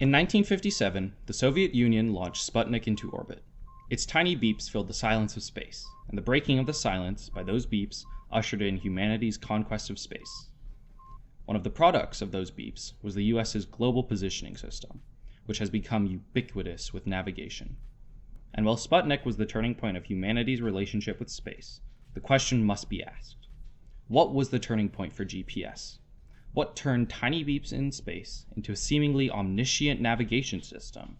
In 1957, the Soviet Union launched Sputnik into orbit. Its tiny beeps filled the silence of space, and the breaking of the silence by those beeps ushered in humanity's conquest of space. One of the products of those beeps was the US's Global Positioning System, which has become ubiquitous with navigation. And while Sputnik was the turning point of humanity's relationship with space, the question must be asked: what was the turning point for GPS? What turned tiny beeps in space into a seemingly omniscient navigation system?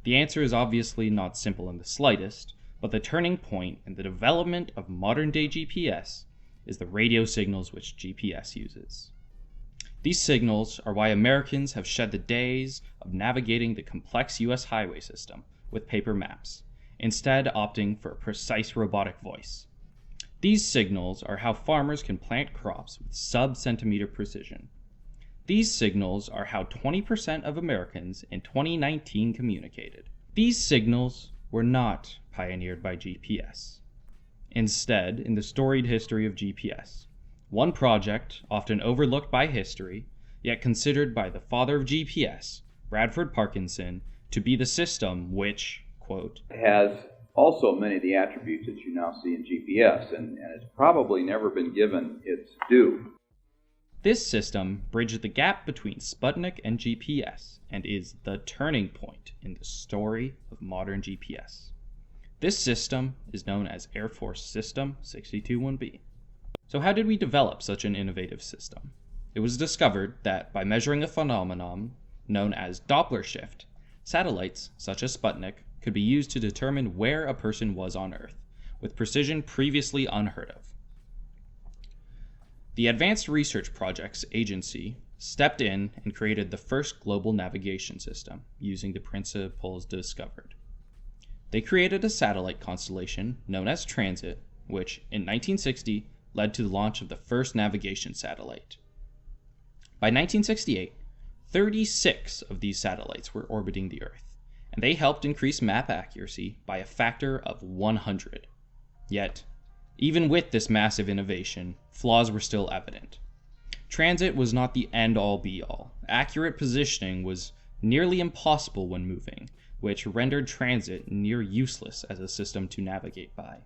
The answer is obviously not simple in the slightest, but the turning point in the development of modern-day GPS is the radio signals which GPS uses. These signals are why Americans have shed the days of navigating the complex US highway system with paper maps, instead opting for a precise robotic voice. These signals are how farmers can plant crops with sub-centimeter precision. These signals are how 20% of Americans in 2019 communicated. These signals were not pioneered by GPS. Instead, in the storied history of GPS, one project, often overlooked by history, yet considered by the father of GPS, Bradford Parkinson, to be the system which, quote, has also many of the attributes that you now see in GPS, and it's probably never been given its due. This system bridged the gap between Sputnik and GPS and is the turning point in the story of modern GPS. This system is known as Airforce System 621B. So how did we develop such an innovative system? It was discovered that by measuring a phenomenon known as Doppler shift, satellites such as Sputnik could be used to determine where a person was on Earth, with precision previously unheard of. The Advanced Research Projects Agency stepped in and created the first global navigation system using the principles discovered. They created a satellite constellation known as Transit, which in 1960 led to the launch of the first navigation satellite. By 1968, 36 of these satellites were orbiting the Earth, and they helped increase map accuracy by a factor of 100. Yet, even with this massive innovation, flaws were still evident. Transit was not the end-all be-all. Accurate positioning was nearly impossible when moving, which rendered transit near useless as a system to navigate by,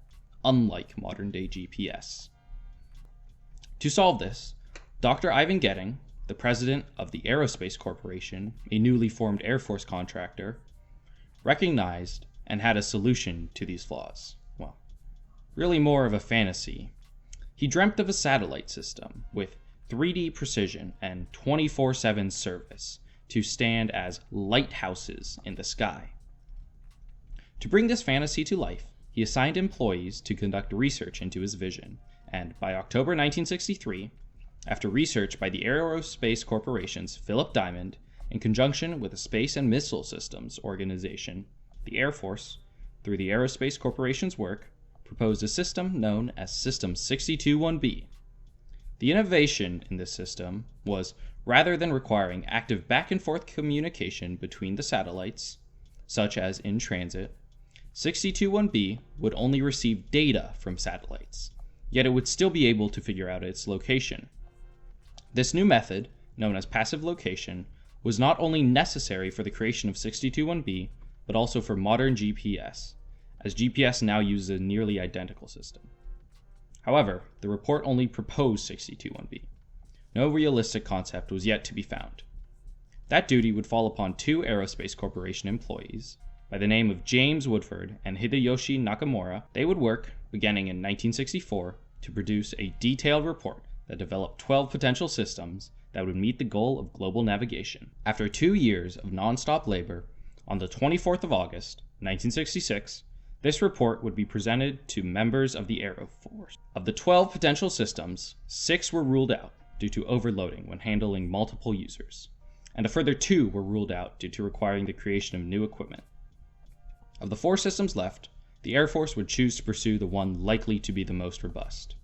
unlike modern-day GPS. To solve this, Dr. Ivan Getting, the president of the Aerospace Corporation, a newly formed Air Force contractor, recognized and had a solution to these flaws. Well, really more of a fantasy. He dreamt of a satellite system with 3D precision and 24/7 service to stand as lighthouses in the sky. To bring this fantasy to life, he assigned employees to conduct research into his vision, and by October 1963, after research by the Aerospace Corporation's Philip Diamond, in conjunction with the Space and Missile Systems Organization, the Air Force, through the Aerospace Corporation's work, proposed a system known as System 621B. The innovation in this system was, rather than requiring active back-and-forth communication between the satellites, such as in transit, 621B would only receive data from satellites, yet it would still be able to figure out its location. This new method, known as passive location, was not only necessary for the creation of 621B, but also for modern GPS, as GPS now uses a nearly identical system. However, the report only proposed 621B. No realistic concept was yet to be found. That duty would fall upon two Aerospace Corporation employees, by the name of James Woodford and Hideyoshi Nakamura. They would work, beginning in 1964, to produce a detailed report that developed 12 potential systems that would meet the goal of global navigation. After 2 years of non-stop labor, on the 24th of August, 1966, this report would be presented to members of the Air Force. Of the 12 potential systems, 6 were ruled out due to overloading when handling multiple users, and a further 2 were ruled out due to requiring the creation of new equipment. Of the 4 systems left, the Air Force would choose to pursue the one likely to be the most robust.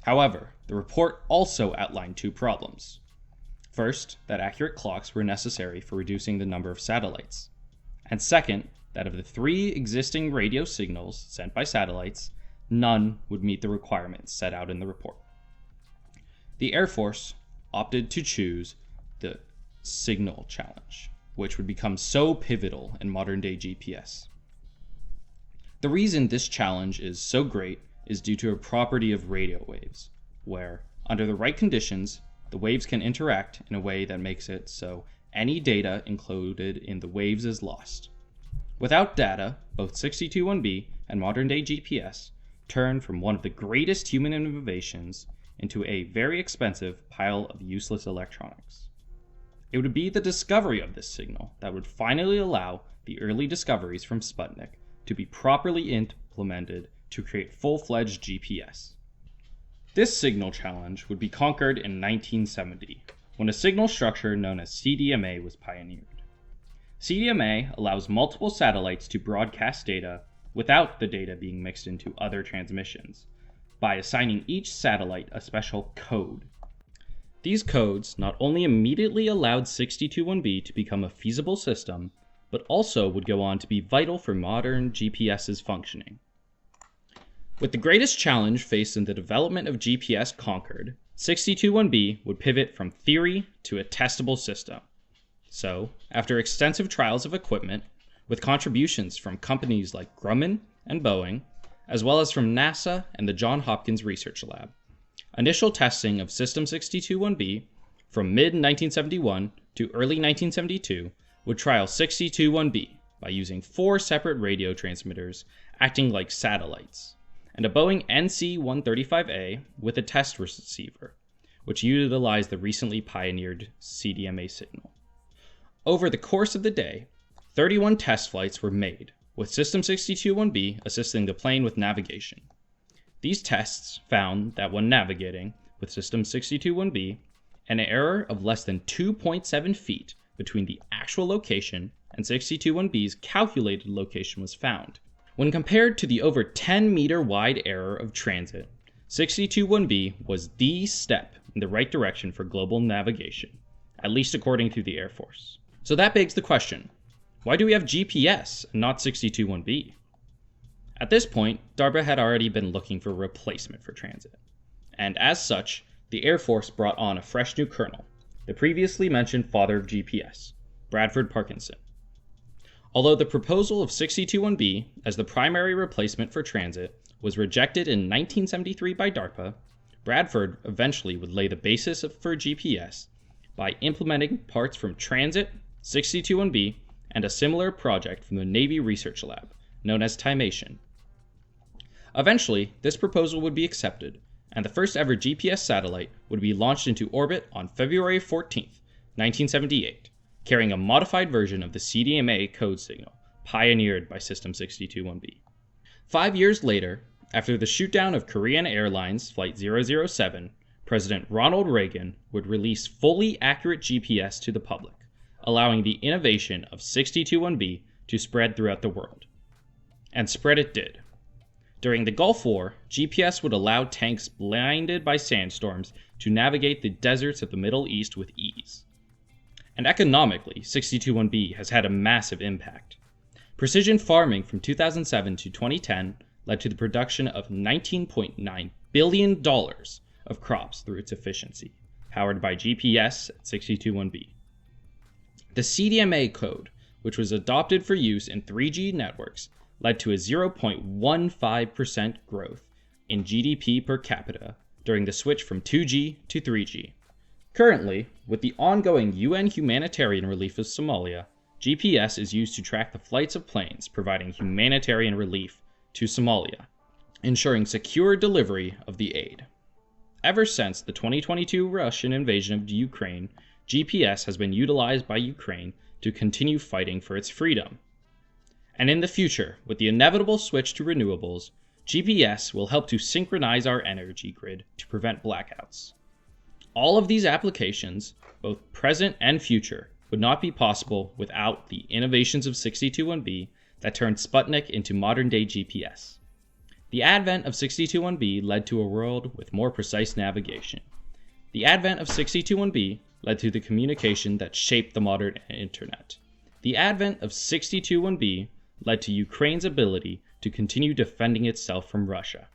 However, the report also outlined 2 problems. First, that accurate clocks were necessary for reducing the number of satellites. And second, that of the 3 existing radio signals sent by satellites, none would meet the requirements set out in the report. The Air Force opted to choose the signal challenge. which would become so pivotal in modern-day GPS. The reason this challenge is so great is due to a property of radio waves, where, under the right conditions, the waves can interact in a way that makes it so any data included in the waves is lost. Without data, both 621B and modern-day GPS turn from one of the greatest human innovations into a very expensive pile of useless electronics. It would be the discovery of this signal that would finally allow the early discoveries from Sputnik to be properly implemented to create full-fledged GPS. This signal challenge would be conquered in 1970, when a signal structure known as CDMA was pioneered. CDMA allows multiple satellites to broadcast data without the data being mixed into other transmissions, by assigning each satellite a special code. These codes not only immediately allowed 621B to become a feasible system, but also would go on to be vital for modern GPS's functioning. With the greatest challenge faced in the development of GPS conquered, 621B would pivot from theory to a testable system. So, after extensive trials of equipment, with contributions from companies like Grumman and Boeing, as well as from NASA and the Johns Hopkins Research Lab, initial testing of System 621B from mid-1971 to early 1972 would trial 621B by using 4 separate radio transmitters acting like satellites, and a Boeing NC-135A with a test receiver, which utilized the recently pioneered CDMA signal. Over the course of the day, 31 test flights were made, with System 621B assisting the plane with navigation. These tests found that when navigating with System 621B, an error of less than 2.7 feet between the actual location and 621B's calculated location was found. When compared to the over 10-meter wide error of transit, 621B was the step in the right direction for global navigation, at least according to the Air Force. So that begs the question, why do we have GPS and not 621B? At this point, DARPA had already been looking for a replacement for transit, and as such, the Air Force brought on a fresh new colonel, the previously mentioned father of GPS, Bradford Parkinson. Although the proposal of 621B as the primary replacement for transit was rejected in 1973 by DARPA, Bradford eventually would lay the basis for GPS by implementing parts from transit, 621B, and a similar project from the Navy Research Lab, known as Timation. Eventually, this proposal would be accepted, and the first ever GPS satellite would be launched into orbit on February 14, 1978, carrying a modified version of the CDMA code signal, pioneered by System 621B. 5 years later, after the shootdown of Korean Airlines Flight 007, President Ronald Reagan would release fully accurate GPS to the public, allowing the innovation of 621B to spread throughout the world. And spread it did. During the Gulf War, GPS would allow tanks blinded by sandstorms to navigate the deserts of the Middle East with ease. And economically, 621B has had a massive impact. Precision farming from 2007 to 2010 led to the production of $19.9 billion of crops through its efficiency, powered by GPS and 621B. The CDMA code, which was adopted for use in 3G networks, led to a 0.15% growth in GDP per capita during the switch from 2G to 3G. Currently, with the ongoing UN humanitarian relief of Somalia, GPS is used to track the flights of planes providing humanitarian relief to Somalia, ensuring secure delivery of the aid. Ever since the 2022 Russian invasion of Ukraine, GPS has been utilized by Ukraine to continue fighting for its freedom. And in the future, with the inevitable switch to renewables, GPS will help to synchronize our energy grid to prevent blackouts. All of these applications, both present and future, would not be possible without the innovations of 621B that turned Sputnik into modern-day GPS. The advent of 621B led to a world with more precise navigation. The advent of 621B led to the communication that shaped the modern internet. The advent of 621B led to Ukraine's ability to continue defending itself from Russia.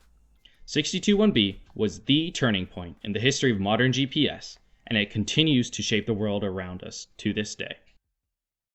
621B was the turning point in the history of modern GPS, and it continues to shape the world around us to this day.